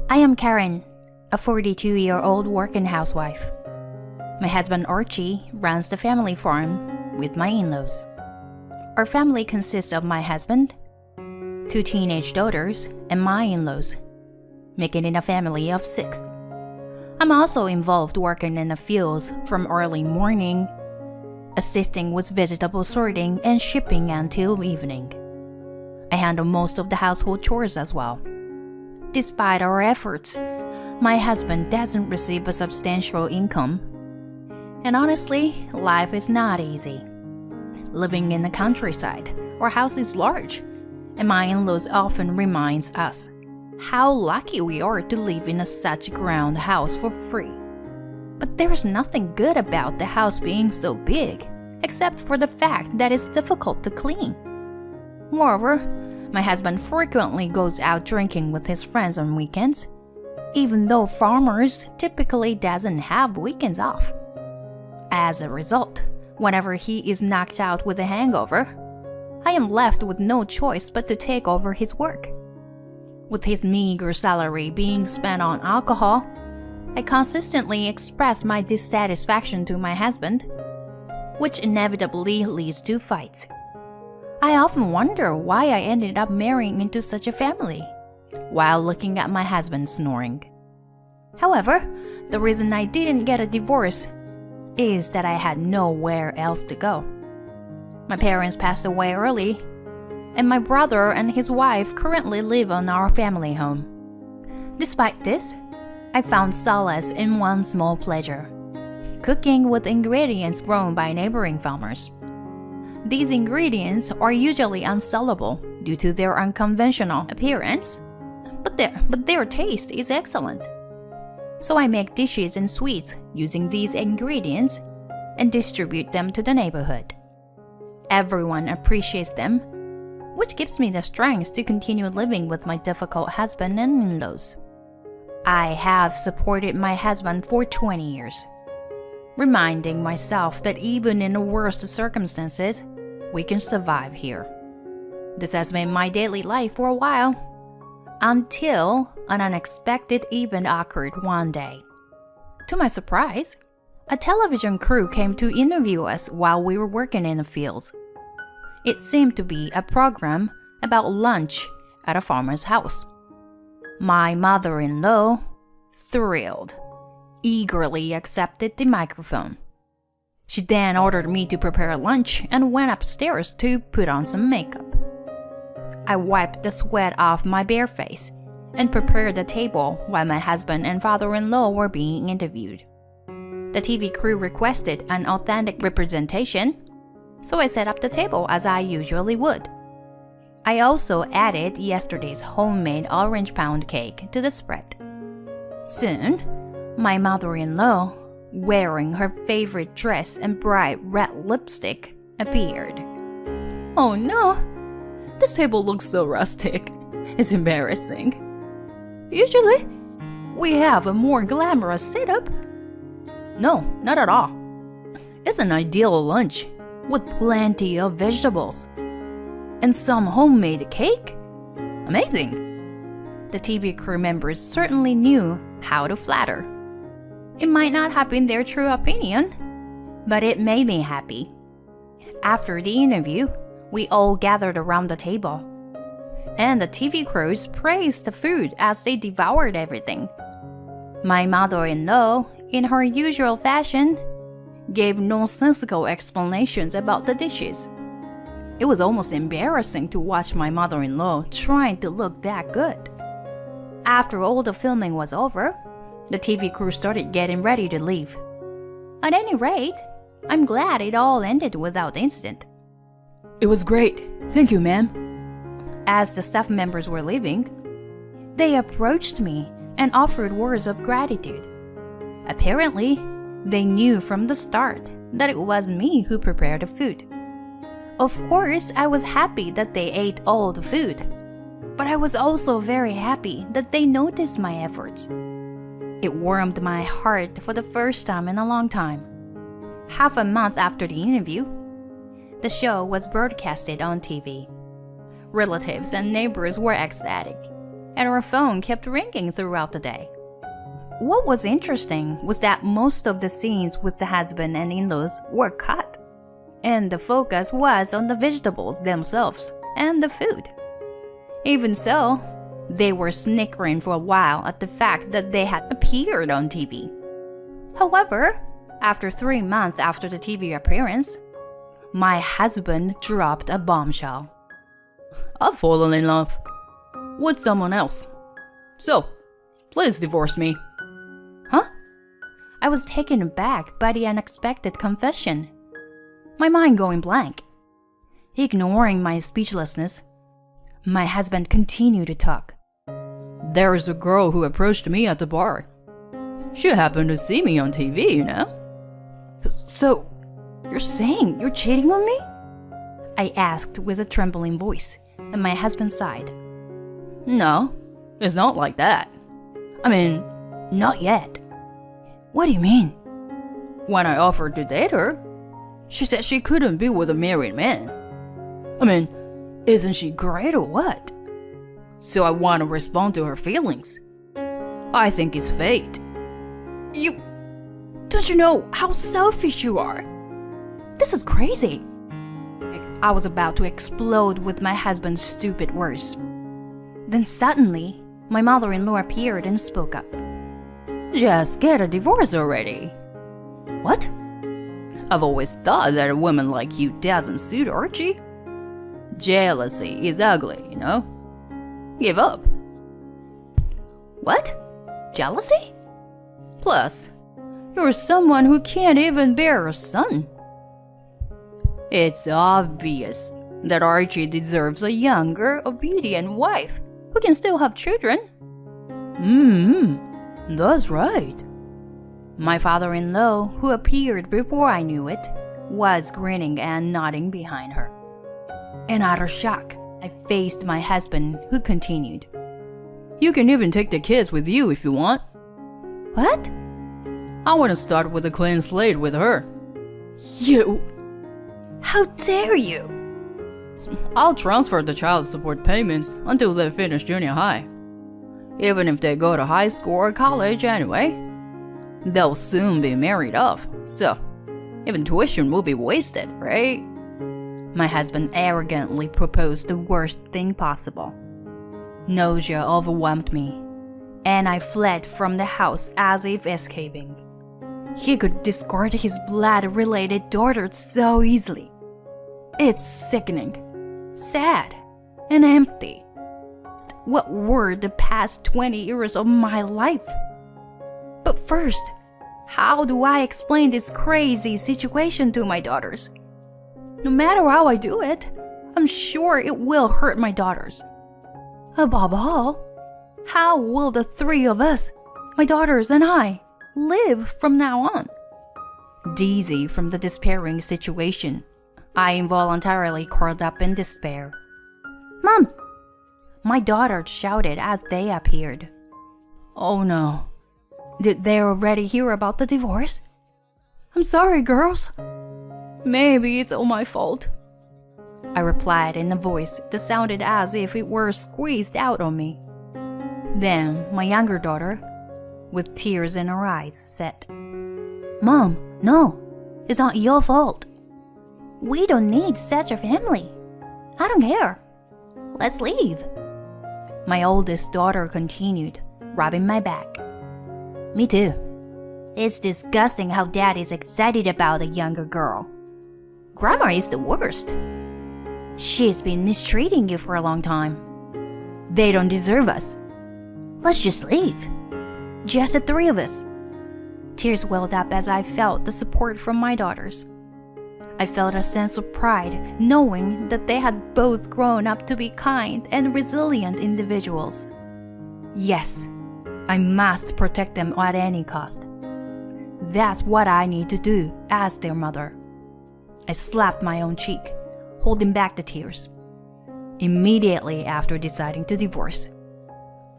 I am Karen, a 42-year-old working housewife. My husband Archie runs the family farm with my in-laws. Our family consists of my husband, 2 teenage daughters, and my in-laws, making it a family of 6. I'm also involved working in the fields from early morning, assisting with vegetable sorting and shipping until evening. I handle most of the household chores as well. Despite our efforts, my husband doesn't receive a substantial income. And honestly, life is not easy. Living in the countryside, our house is large, and my in-laws often reminds us how lucky we are to live in such a ground house for free. But there's nothing good about the house being so big, except for the fact that it's difficult to clean. Moreover, my husband frequently goes out drinking with his friends on weekends, even though farmers typically doesn't have weekends off. As a result, whenever he is knocked out with a hangover, I am left with no choice but to take over his work. With his meager salary being spent on alcohol, I consistently express my dissatisfaction to my husband, which inevitably leads to fights. I often wonder why I ended up marrying into such a family, while looking at my husband snoring. However, the reason I didn't get a divorce is that I had nowhere else to go. My parents passed away early, and my brother and his wife currently live on our family home. Despite this, I found solace in one small pleasure: cooking with ingredients grown by neighboring farmers. These ingredients are usually unsellable due to their unconventional appearance, but their taste is excellent. So I make dishes and sweets using these ingredients and distribute them to the neighborhood. Everyone appreciates them, which gives me the strength to continue living with my difficult husband and in-laws. I have supported my husband for 20 years, reminding myself that even in the worst circumstances, we can survive here. This has been my daily life for a while, until an unexpected event occurred one day. To my surprise, a television crew came to interview us while we were working in the fields. It seemed to be a program about lunch at a farmer's house. My mother-in-law, thrilled, eagerly accepted the microphone. She then ordered me to prepare lunch and went upstairs to put on some makeup. I wiped the sweat off my bare face and prepared the table while my husband and father-in-law were being interviewed. The TV crew requested an authentic representation, so I set up the table as I usually would. I also added yesterday's homemade orange pound cake to the spread. Soon, my mother-in-law, wearing her favorite dress and bright red lipstick, appeared. Oh no! This table looks so rustic. It's embarrassing. Usually, we have a more glamorous setup. No, not at all. It's an ideal lunch with plenty of vegetables and some homemade cake. Amazing! The TV crew members certainly knew how to flatter. It might not have been their true opinion, but it made me happy. After the interview, we all gathered around the table, and the TV crews praised the food as they devoured everything. My mother-in-law, in her usual fashion, gave nonsensical explanations about the dishes. It was almost embarrassing to watch my mother-in-law trying to look that good. After all the filming was over, the TV crew started getting ready to leave. At any rate, I'm glad it all ended without incident. It was great. Thank you, ma'am. As the staff members were leaving, they approached me and offered words of gratitude. Apparently, they knew from the start that it was me who prepared the food. Of course, I was happy that they ate all the food, but I was also very happy that they noticed my efforts. It warmed my heart for the first time in a long time. Half a month after the interview, the show was broadcasted on TV. Relatives and neighbors were ecstatic, and our phone kept ringing throughout the day. What was interesting was that most of the scenes with the husband and in-laws were cut, and the focus was on the vegetables themselves and the food. Even so, they were snickering for a while at the fact that they had appeared on TV. However, after 3 months after the TV appearance, my husband dropped a bombshell. I've fallen in love with someone else. So, please divorce me. Huh? I was taken aback by the unexpected confession, my mind going blank. Ignoring my speechlessness, my husband continued to talk. There is a girl who approached me at the bar. She happened to see me on TV, you know? So, you're saying you're cheating on me? I asked with a trembling voice, and my husband sighed. No, it's not like that. I mean, not yet. What do you mean? When I offered to date her, she said she couldn't be with a married man. I mean, isn't she great or what? So I want to respond to her feelings. I think it's fate. Don't you know how selfish you are? This is crazy. I was about to explode with my husband's stupid words. Then suddenly, my mother-in-law appeared and spoke up. Just get a divorce already. What? I've always thought that a woman like you doesn't suit Archie. Jealousy is ugly, you know? Give up. What? Jealousy? Plus, you're someone who can't even bear a son. It's obvious that Archie deserves a younger, obedient wife who can still have children. That's right. My father-in-law, who appeared before I knew it, was grinning and nodding behind her. In utter shock, I faced my husband, who continued. You can even take the kids with you if you want. What? I want to start with a clean slate with her. You? How dare you? I'll transfer the child support payments until they finish junior high. Even if they go to high school or college anyway, they'll soon be married off, so even tuition will be wasted, right? My husband arrogantly proposed the worst thing possible. Nausea overwhelmed me, and I fled from the house as if escaping. He could discard his blood-related daughter so easily. It's sickening, sad, and empty. What were the past 20 years of my life? But first, how do I explain this crazy situation to my daughters? No matter how I do it, I'm sure it will hurt my daughters. Above all, how will the three of us, my daughters and I, live from now on? Dizzy from the despairing situation, I involuntarily curled up in despair. Mom! My daughter shouted as they appeared. Oh no. Did they already hear about the divorce? I'm sorry, girls. Maybe it's all my fault, I replied in a voice that sounded as if it were squeezed out on me. Then my younger daughter, with tears in her eyes, said, Mom, no, it's not your fault. We don't need such a family. I don't care. Let's leave. My oldest daughter continued, rubbing my back. Me too. It's disgusting how Dad is excited about a younger girl. Grandma is the worst. She's been mistreating you for a long time. They don't deserve us. Let's just leave. Just the three of us. Tears welled up as I felt the support from my daughters. I felt a sense of pride knowing that they had both grown up to be kind and resilient individuals. Yes, I must protect them at any cost. That's what I need to do as their mother. I slapped my own cheek, holding back the tears. Immediately after deciding to divorce,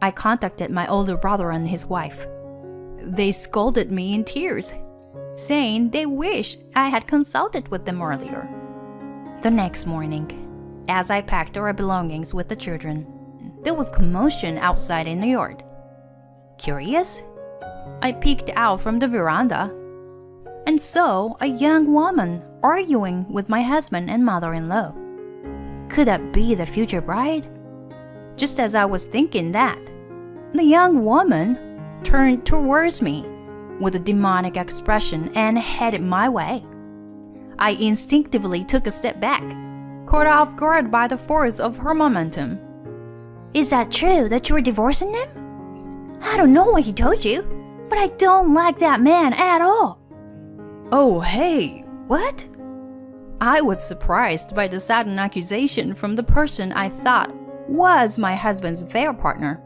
I contacted my older brother and his wife. They scolded me in tears, saying they wish I had consulted with them earlier. The next morning, as I packed our belongings with the children, there was commotion outside in the yard. Curious, I peeked out from the veranda and saw a young woman arguing with my husband and mother-in-law. Could that be the future bride? Just as I was thinking that, the young woman turned towards me with a demonic expression and headed my way. I instinctively took a step back, caught off guard by the force of her momentum. Is that true that you were divorcing him? I don't know what he told you, but I don't like that man at all. Oh, hey, What? I was surprised by the sudden accusation from the person I thought was my husband's affair partner.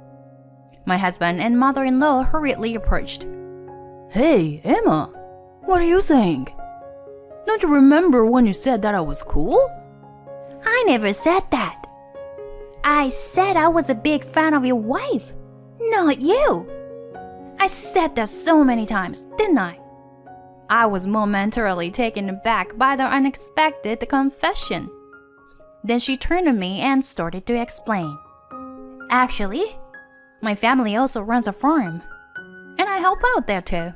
My husband and mother-in-law hurriedly approached. Hey, Emma, what are you saying? Don't you remember when you said that I was cool? I never said that. I said I was a big fan of your wife, not you. I said that so many times, didn't I? I was momentarily taken aback by the unexpected confession. Then she turned to me and started to explain. Actually, my family also runs a farm, and I help out there too.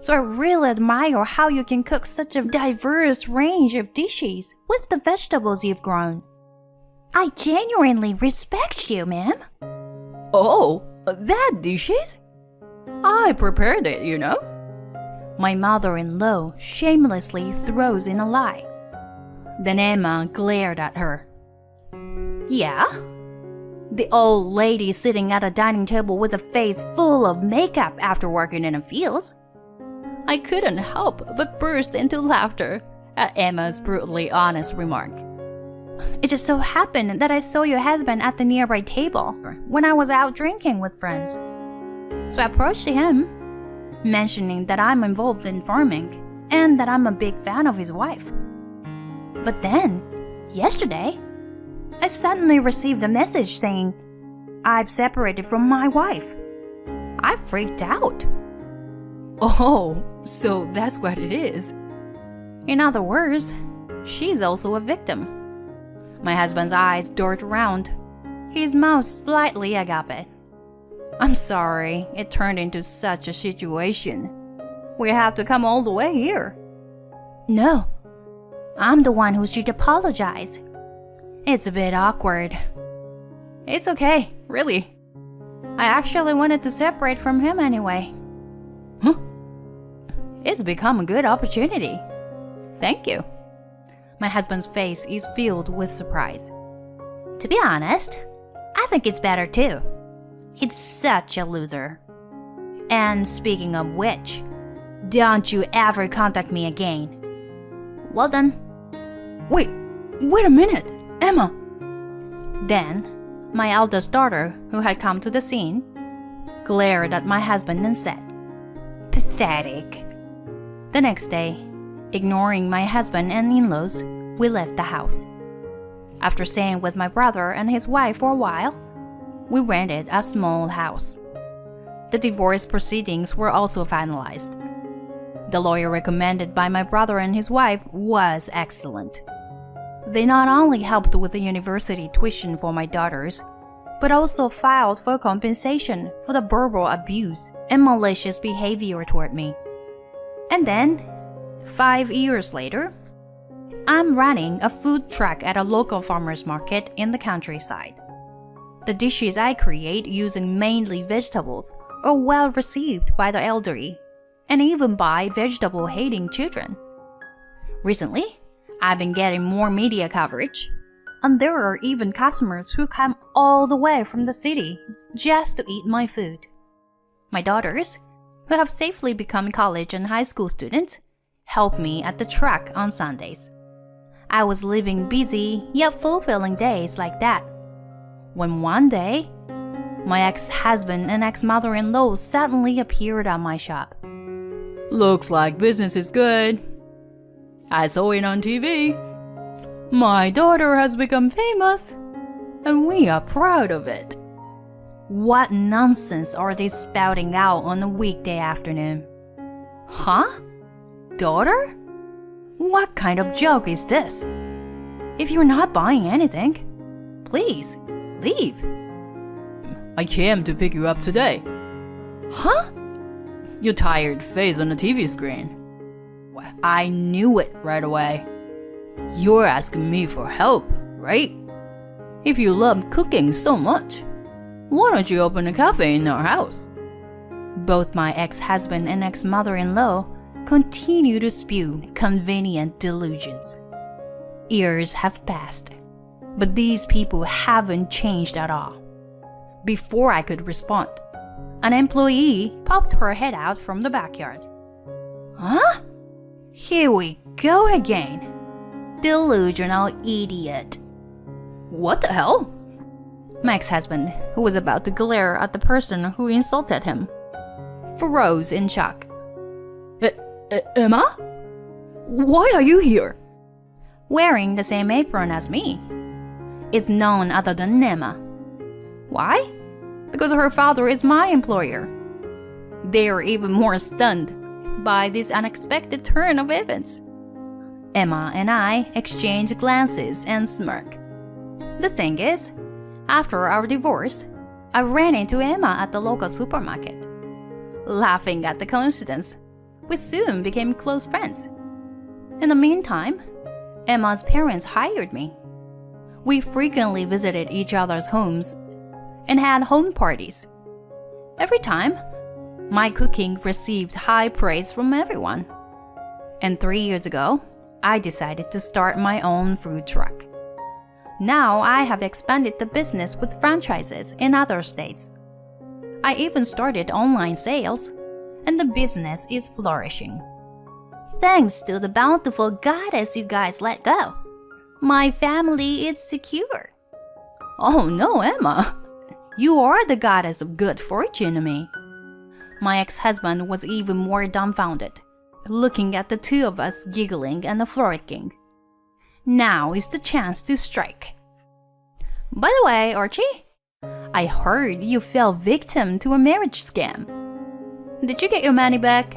So I really admire how you can cook such a diverse range of dishes with the vegetables you've grown. I genuinely respect you, ma'am. Oh, that dishes? I prepared it, you know. My mother-in-law shamelessly throws in a lie. Then Emma glared at her. Yeah? The old lady sitting at a dining table with a face full of makeup after working in the fields. I couldn't help but burst into laughter at Emma's brutally honest remark. It just so happened that I saw your husband at the nearby table when I was out drinking with friends. So I approached him, mentioning that I'm involved in farming and that I'm a big fan of his wife. But then, yesterday, I suddenly received a message saying I've separated from my wife. I freaked out. Oh, so that's what it is. In other words, she's also a victim. My husband's eyes dart around, his mouth slightly agape. I'm sorry it turned into such a situation. We have to come all the way here. No, I'm the one who should apologize. It's a bit awkward. It's okay, really. I actually wanted to separate from him anyway. Huh? It's become a good opportunity. Thank you. My husband's face is filled with surprise. To be honest, I think it's better too. He's such a loser. And speaking of which, don't you ever contact me again. Well done. Wait a minute, Emma. Then, my eldest daughter, who had come to the scene, glared at my husband and said, Pathetic. The next day, ignoring my husband and in-laws, we left the house. After staying with my brother and his wife for a while, we rented a small house. The divorce proceedings were also finalized. The lawyer recommended by my brother and his wife was excellent. They not only helped with the university tuition for my daughters, but also filed for compensation for the verbal abuse and malicious behavior toward me. And then, 5 years later, I'm running a food truck at a local farmer's market in the countryside. The dishes I create using mainly vegetables are well received by the elderly and even by vegetable-hating children. Recently, I've been getting more media coverage, and there are even customers who come all the way from the city just to eat my food. My daughters, who have safely become college and high school students, help me at the truck on Sundays. I was living busy yet fulfilling days like that, when one day, my ex-husband and ex-mother-in-law suddenly appeared at my shop. Looks like business is good. I saw it on TV. My daughter has become famous, and we are proud of it. What nonsense are they spouting out on a weekday afternoon? Huh? Daughter? What kind of joke is this? If you're not buying anything, please leave. I came to pick you up today. Huh? Your tired face on the TV screen. Well, I knew it right away. You're asking me for help, right? If you love cooking so much, why don't you open a cafe in our house? Both my ex-husband and ex-mother-in-law continue to spew convenient delusions. Years have passed, but these people haven't changed at all. Before I could respond, an employee popped her head out from the backyard. Huh? Here we go again. Delusional idiot. What the hell? My ex-husband, who was about to glare at the person who insulted him, froze in shock. Emma? Why are you here? Wearing the same apron as me. It's none other than Emma. Why? Because her father is my employer. They are even more stunned by this unexpected turn of events. Emma and I exchange glances and smirk. The thing is, after our divorce, I ran into Emma at the local supermarket. Laughing at the coincidence, we soon became close friends. In the meantime, Emma's parents hired me. We frequently visited each other's homes and had home parties. Every time, my cooking received high praise from everyone. And 3 years ago, I decided to start my own food truck. Now I have expanded the business with franchises in other states. I even started online sales, and the business is flourishing. Thanks to the bountiful goddess you guys let go, my family is secure. Oh no, Emma. You are the goddess of good fortune to me. My ex-husband was even more dumbfounded, looking at the two of us giggling and frolicking. Now is the chance to strike. By the way, Archie, I heard you fell victim to a marriage scam. Did you get your money back?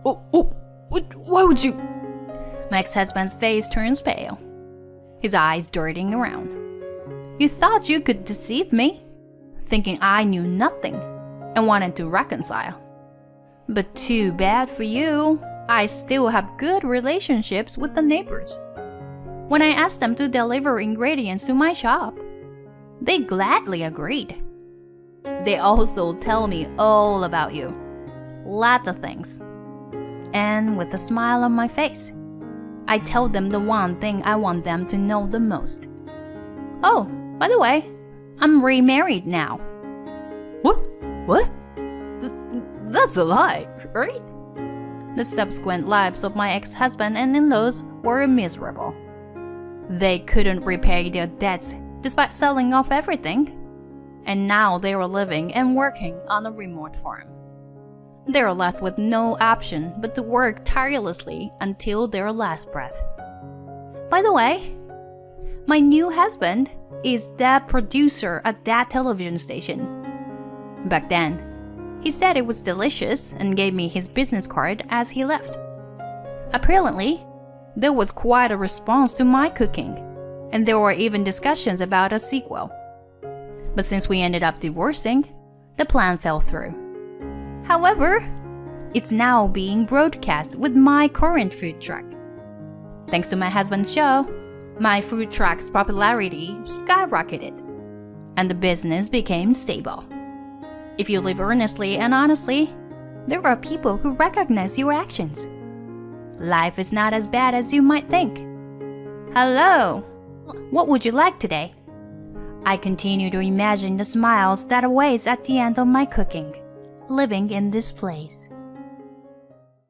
Why would you? My ex-husband's face turns pale, his eyes darting around. You thought you could deceive me, thinking I knew nothing and wanted to reconcile. But too bad for you, I still have good relationships with the neighbors. When I asked them to deliver ingredients to my shop, they gladly agreed. They also tell me all about you. Lots of things. And with a smile on my face, I tell them the one thing I want them to know the most. Oh, by the way, I'm remarried now. What? That's a lie, right? The subsequent lives of my ex-husband and in-laws were miserable. They couldn't repay their debts despite selling off everything, and now they were living and working on a remote farm. They are left with no option but to work tirelessly until their last breath. By the way, my new husband is the producer at that television station. Back then, he said it was delicious and gave me his business card as he left. Apparently, there was quite a response to my cooking, and there were even discussions about a sequel. But since we ended up divorcing, the plan fell through. However, it's now being broadcast with my current food truck. Thanks to my husband's show, my food truck's popularity skyrocketed, and the business became stable. If you live earnestly and honestly, there are people who recognize your actions. Life is not as bad as you might think. Hello, what would you like today? I continue to imagine the smiles that awaits at the end of my cooking, living in this place.